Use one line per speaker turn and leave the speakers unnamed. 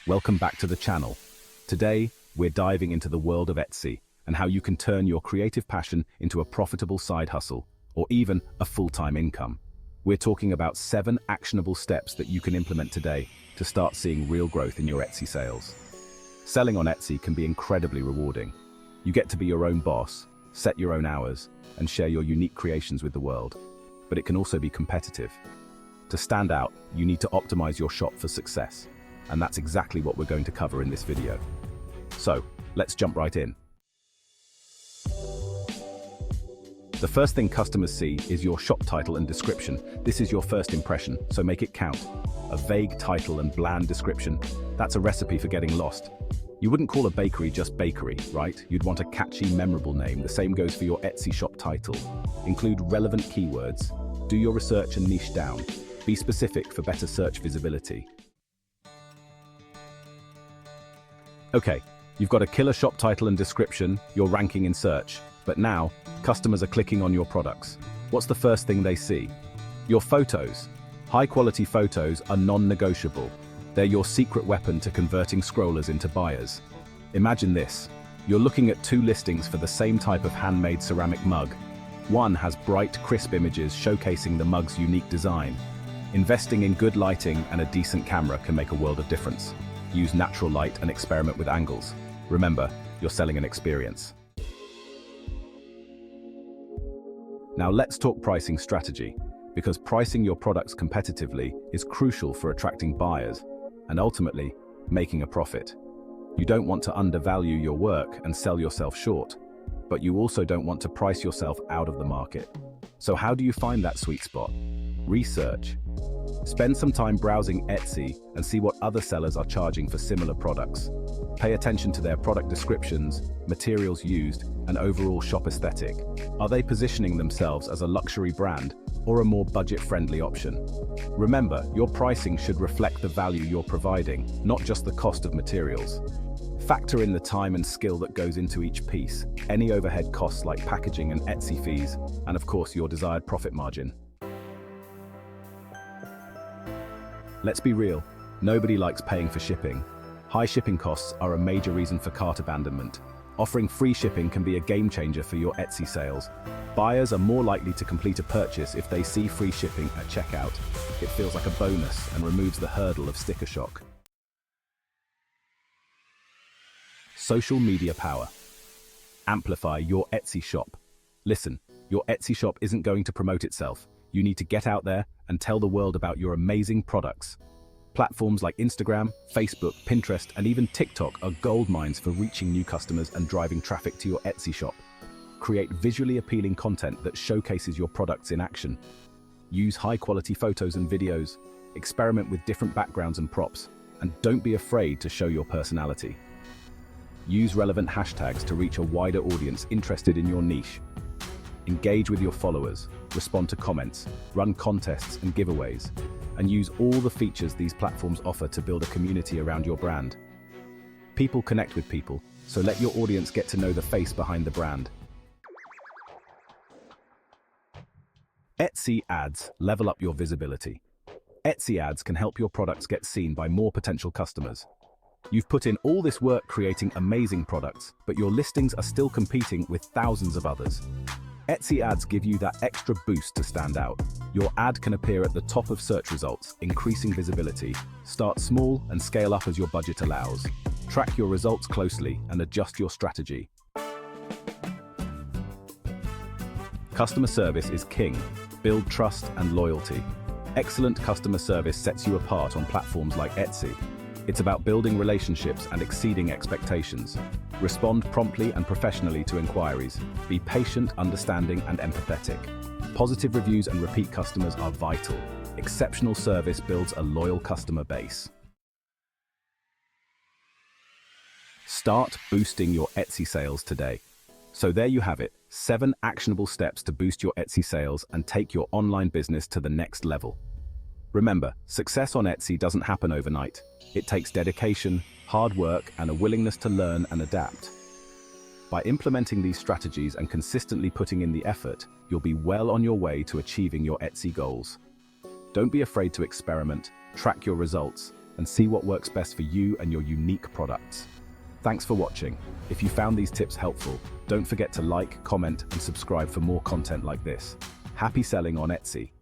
Welcome back to the channel. Today, we're diving into the world of Etsy and how you can turn your creative passion into a profitable side hustle or even a full-time income. We're talking about 7 actionable steps that you can implement today to start seeing real growth in your Etsy sales. Selling on Etsy can be incredibly rewarding. You get to be your own boss, set your own hours, and share your unique creations with the world. But it can also be competitive. To stand out, you need to optimize your shop for success. And that's exactly what we're going to cover in this video. So, let's jump right in. The first thing customers see is your shop title and description. This is your first impression, so make it count. A vague title and bland description, that's a recipe for getting lost. You wouldn't call a bakery just bakery, right? You'd want a catchy, memorable name. The same goes for your Etsy shop title. Include relevant keywords. Do your research and niche down. Be specific for better search visibility. Okay, you've got a killer shop title and description, you're ranking in search. But now, customers are clicking on your products. What's the first thing they see? Your photos. High-quality photos are non-negotiable. They're your secret weapon to converting scrollers into buyers. Imagine this. You're looking at 2 listings for the same type of handmade ceramic mug. One has bright, crisp images showcasing the mug's unique design. Investing in good lighting and a decent camera can make a world of difference. Use natural light and experiment with angles. Remember, you're selling an experience. Now let's talk pricing strategy, because pricing your products competitively is crucial for attracting buyers and ultimately making a profit. You don't want to undervalue your work and sell yourself short, but you also don't want to price yourself out of the market. So how do you find that sweet spot? Research. Spend some time browsing Etsy and see what other sellers are charging for similar products. Pay attention to their product descriptions, materials used, and overall shop aesthetic. Are they positioning themselves as a luxury brand or a more budget-friendly option? Remember, your pricing should reflect the value you're providing, not just the cost of materials. Factor in the time and skill that goes into each piece, any overhead costs like packaging and Etsy fees, and of course your desired profit margin. Let's be real, nobody likes paying for shipping. High shipping costs are a major reason for cart abandonment. Offering free shipping can be a game changer for your Etsy sales. Buyers are more likely to complete a purchase if they see free shipping at checkout. It feels like a bonus and removes the hurdle of sticker shock. Social media power. Amplify your Etsy shop. Listen, your Etsy shop isn't going to promote itself. You need to get out there and tell the world about your amazing products. Platforms like Instagram, Facebook, Pinterest, and even TikTok are gold mines for reaching new customers and driving traffic to your Etsy shop. Create visually appealing content that showcases your products in action. Use high-quality photos and videos, experiment with different backgrounds and props, and don't be afraid to show your personality. Use relevant hashtags to reach a wider audience interested in your niche. Engage with your followers, respond to comments, run contests and giveaways, and use all the features these platforms offer to build a community around your brand. People connect with people, so let your audience get to know the face behind the brand. Etsy ads level up your visibility. Etsy ads can help your products get seen by more potential customers. You've put in all this work creating amazing products, but your listings are still competing with thousands of others. Etsy ads give you that extra boost to stand out. Your ad can appear at the top of search results, increasing visibility. Start small and scale up as your budget allows. Track your results closely and adjust your strategy. Customer service is king. Build trust and loyalty. Excellent customer service sets you apart on platforms like Etsy. It's about building relationships and exceeding expectations. Respond promptly and professionally to inquiries. Be patient, understanding, and empathetic. Positive reviews and repeat customers are vital. Exceptional service builds a loyal customer base. Start boosting your Etsy sales today. So there you have it, 7 actionable steps to boost your Etsy sales and take your online business to the next level. Remember, success on Etsy doesn't happen overnight. It takes dedication, hard work, and a willingness to learn and adapt. By implementing these strategies and consistently putting in the effort, you'll be well on your way to achieving your Etsy goals. Don't be afraid to experiment, track your results, and see what works best for you and your unique products. Thanks for watching. If you found these tips helpful, don't forget to like, comment, and subscribe for more content like this. Happy selling on Etsy.